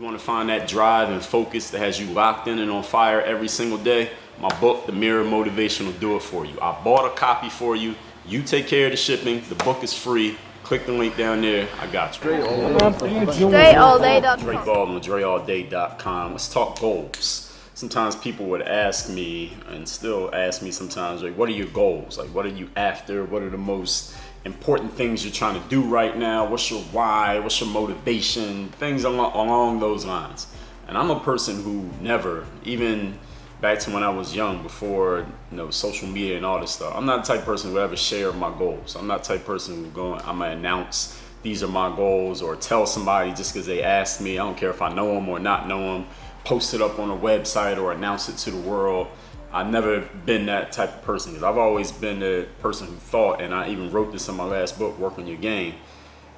You want to find that drive and focus that has you locked in and on fire every single day? My book, The Mirror Motivation, will do it for you. I bought a copy for you. You take care of the shipping. The book is free. Click the link down there. I got you. DreAllDay.com. Dre Baldwin, DreAllDay.com. Let's talk goals. Sometimes people would ask me, and still ask me sometimes, like, what are your goals? Like, what are you after? What are the most important things you're trying to do right now? What's your why? What's your motivation? Things along those lines. And I'm a person who never, even back to when I was young, before social media and all this stuff, I'm not the type of person who would ever share my goals. I'm not the type of person who's I'm gonna announce these are my goals or tell somebody just because they asked me. I don't care if I know them or not know them. Post it up on a website or announce it to the world. I've never been that type of person, because I've always been the person who thought, and I even wrote this in my last book, Work on Your Game,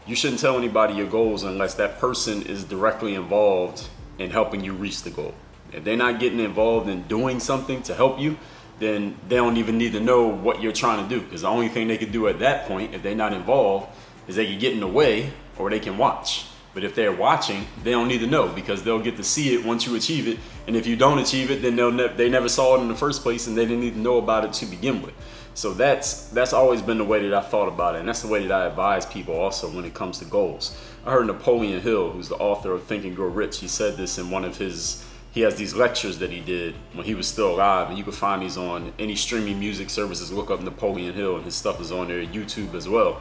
you shouldn't tell anybody your goals unless that person is directly involved in helping you reach the goal. If they're not getting involved in doing something to help you, then they don't even need to know what you're trying to do, because the only thing they could do at that point, if they're not involved, is they can get in the way or they can watch. But if they're watching, they don't need to know, because they'll get to see it once you achieve it. And if you don't achieve it, then they never saw it in the first place, and they didn't need to know about it to begin with. So that's always been the way that I thought about it, and that's the way that I advise people also when it comes to goals. I heard Napoleon Hill, who's the author of Think and Grow Rich, he said this in one of he has these lectures that he did when he was still alive, and you can find these on any streaming music services. Look up Napoleon Hill, and his stuff is on there, YouTube as well.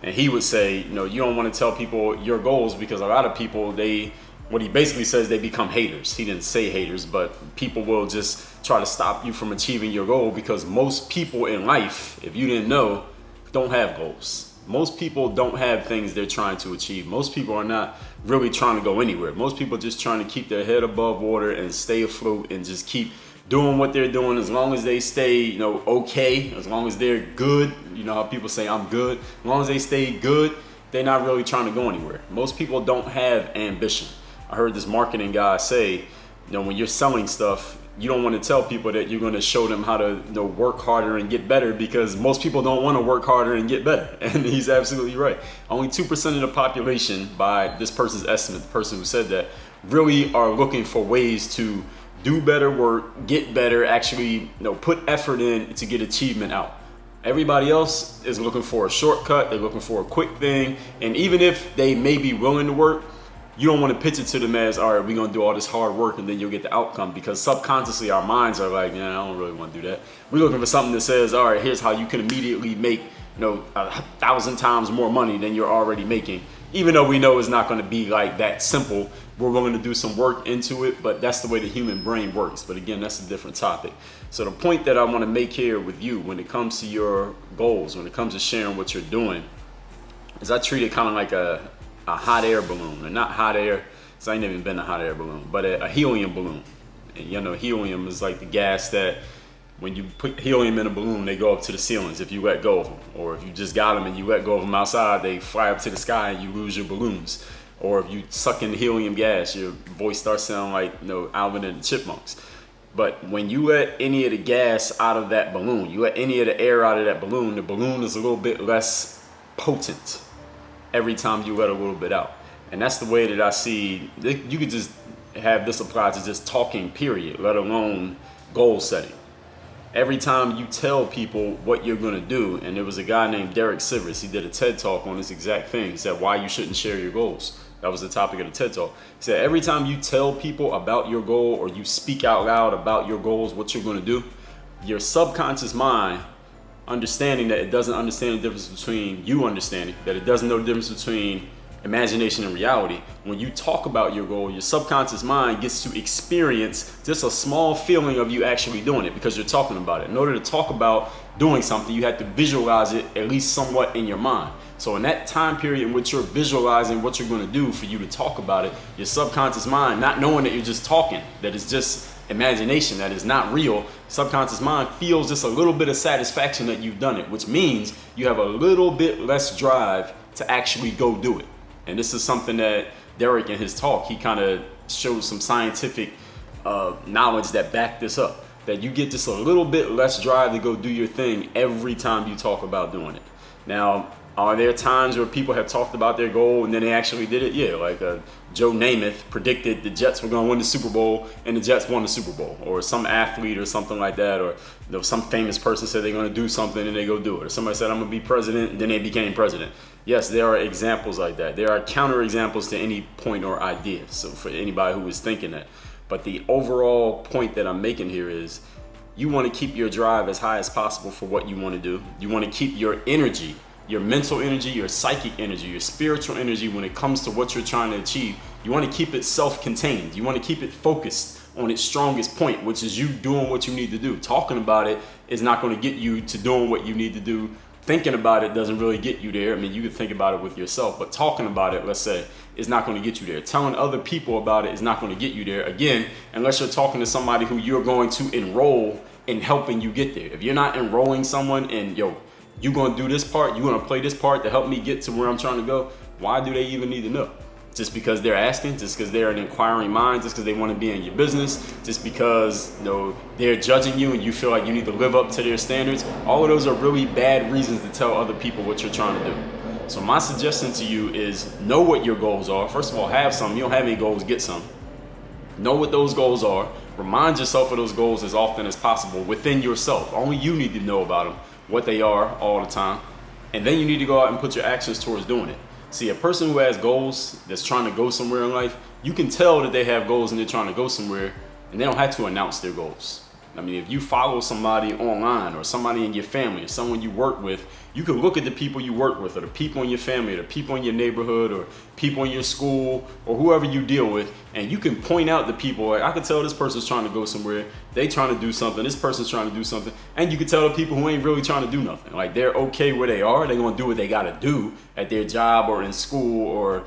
And he would say, you don't want to tell people your goals, because a lot of people, what he basically says, they become haters. He didn't say haters, but people will just try to stop you from achieving your goal, because most people in life, if you didn't know, don't have goals. Most people don't have things they're trying to achieve. Most people are not really trying to go anywhere. Most people are just trying to keep their head above water and stay afloat and just keep doing what they're doing, as long as they stay, okay, as long as they're good. You know how people say, I'm good. As long as they stay good, they're not really trying to go anywhere. Most people don't have ambition. I heard this marketing guy say, when you're selling stuff, you don't want to tell people that you're going to show them how to work harder and get better, because most people don't want to work harder and get better. And he's absolutely right. Only 2% of the population, by this person's estimate, the person who said that, really are looking for ways to do better work, get better, actually put effort in to get achievement out. Everybody else is looking for a shortcut. They're looking for a quick thing. And even if they may be willing to work, you don't want to pitch it to them as, all right, we're going to do all this hard work and then you'll get the outcome, because subconsciously our minds are like, I don't really want to do that. We're looking for something that says, all right, here's how you can immediately make 1,000 times more money than you're already making. Even though we know it's not going to be like that simple, we're willing to do some work into it, but that's the way the human brain works. But again, that's a different topic. So the point that I want to make here with you when it comes to your goals, when it comes to sharing what you're doing, is I treat it kind of like a hot air balloon. And not hot air, because I ain't even been a hot air balloon, but a helium balloon. And helium is like the gas that when you put helium in a balloon, they go up to the ceilings if you let go of them. Or if you just got them and you let go of them outside, they fly up to the sky and you lose your balloons. Or if you suck in the helium gas, your voice starts sounding like Alvin and the Chipmunks. But when you let any of the gas out of that balloon, you let any of the air out of that balloon, the balloon is a little bit less potent every time you let a little bit out. And that's the way that I see, you could just have this apply to just talking, period, let alone goal setting. Every time you tell people what you're going to do, and there was a guy named Derek Sivers, he did a TED Talk on this exact thing. He said why you shouldn't share your goals. That was the topic of the TED Talk. He said every time you tell people about your goal, or you speak out loud about your goals, what you're going to do, your subconscious mind, understanding that it doesn't understand the difference between you understanding, that it doesn't know the difference between imagination and reality. When you talk about your goal, your subconscious mind gets to experience just a small feeling of you actually doing it, because you're talking about it. In order to talk about doing something, you have to visualize it at least somewhat in your mind. So in that time period in which you're visualizing what you're going to do for you to talk about it, your subconscious mind, not knowing that you're just talking, that it's just imagination, that is not real, subconscious mind feels just a little bit of satisfaction that you've done it, which means you have a little bit less drive to actually go do it. And this is something that Derek in his talk, he kind of showed some scientific knowledge that back this up, that you get just a little bit less drive to go do your thing every time you talk about doing it. Now, Are there times where people have talked about their goal and then they actually did it? Yeah, like Joe Namath predicted the Jets were going to win the Super Bowl, and the Jets won the Super Bowl. Or some athlete or something like that, or some famous person said they're going to do something and they go do it. Or somebody said, I'm going to be president, and then they became president. Yes, there are examples like that. There are counter examples to any point or idea. So for anybody who is thinking that. But the overall point that I'm making here is you want to keep your drive as high as possible for what you want to do. You want to keep your energy, your mental energy, your psychic energy, your spiritual energy when it comes to what you're trying to achieve. You want to keep it self-contained. You want to keep it focused on its strongest point, which is you doing what you need to do. Talking about it is not going to get you to doing what you need to do. Thinking about it doesn't really get you there. I mean, you can think about it with yourself, but talking about it, let's say, is not going to get you there. Telling other people about it is not going to get you there. Again, unless you're talking to somebody who you're going to enroll in helping you get there. If you're not enrolling someone and, you're going to do this part, you're going to play this part to help me get to where I'm trying to go, why do they even need to know? Just because they're asking, just because they're an inquiring mind, just because they want to be in your business, just because they're judging you and you feel like you need to live up to their standards. All of those are really bad reasons to tell other people what you're trying to do. So my suggestion to you is know what your goals are. First of all, have some. You don't have any goals, get some. Know what those goals are. Remind yourself of those goals as often as possible within yourself. Only you need to know about them, what they are all the time. And then you need to go out and put your actions towards doing it. See, a person who has goals that's trying to go somewhere in life, you can tell that they have goals and they're trying to go somewhere, and they don't have to announce their goals. I mean, if you follow somebody online or somebody in your family or someone you work with, you can look at the people you work with or the people in your family or the people in your neighborhood or people in your school or whoever you deal with, and you can point out the people, like, I can tell this person's trying to go somewhere, they trying to do something, this person's trying to do something, and you can tell the people who ain't really trying to do nothing. Like, they're okay where they are, they're gonna do what they gotta do at their job or in school or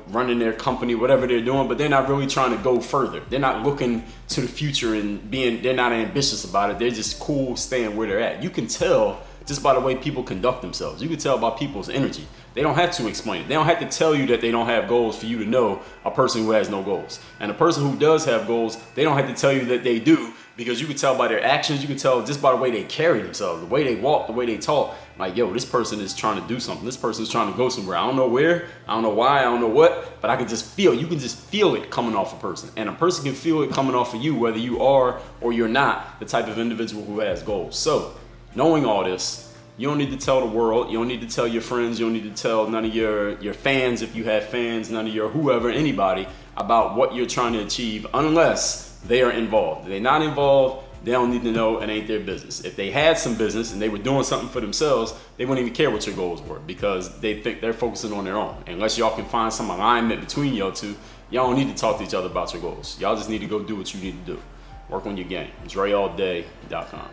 running their company, whatever they're doing, but they're not really trying to go further. They're not looking to the future and they're not ambitious about it. They're just cool staying where they're at. You can tell just by the way people conduct themselves. You can tell by people's energy. They don't have to explain it. They don't have to tell you that they don't have goals for you to know a person who has no goals. And a person who does have goals, they don't have to tell you that they do, because you can tell by their actions, you can tell just by the way they carry themselves, the way they walk, the way they talk. Like, this person is trying to do something. This person is trying to go somewhere. I don't know where, I don't know why, I don't know what, but I can just feel, you can just feel it coming off a person. And a person can feel it coming off of you, whether you are or you're not the type of individual who has goals. So, knowing all this, you don't need to tell the world, you don't need to tell your friends, you don't need to tell none of your fans, if you have fans, none of your whoever, anybody, about what you're trying to achieve unless they are involved. If they're not involved, they don't need to know, and ain't their business. If they had some business and they were doing something for themselves, they wouldn't even care what your goals were, because they think they're focusing on their own. Unless y'all can find some alignment between y'all two, y'all don't need to talk to each other about your goals. Y'all just need to go do what you need to do. Work on your game. DreAllDay.com.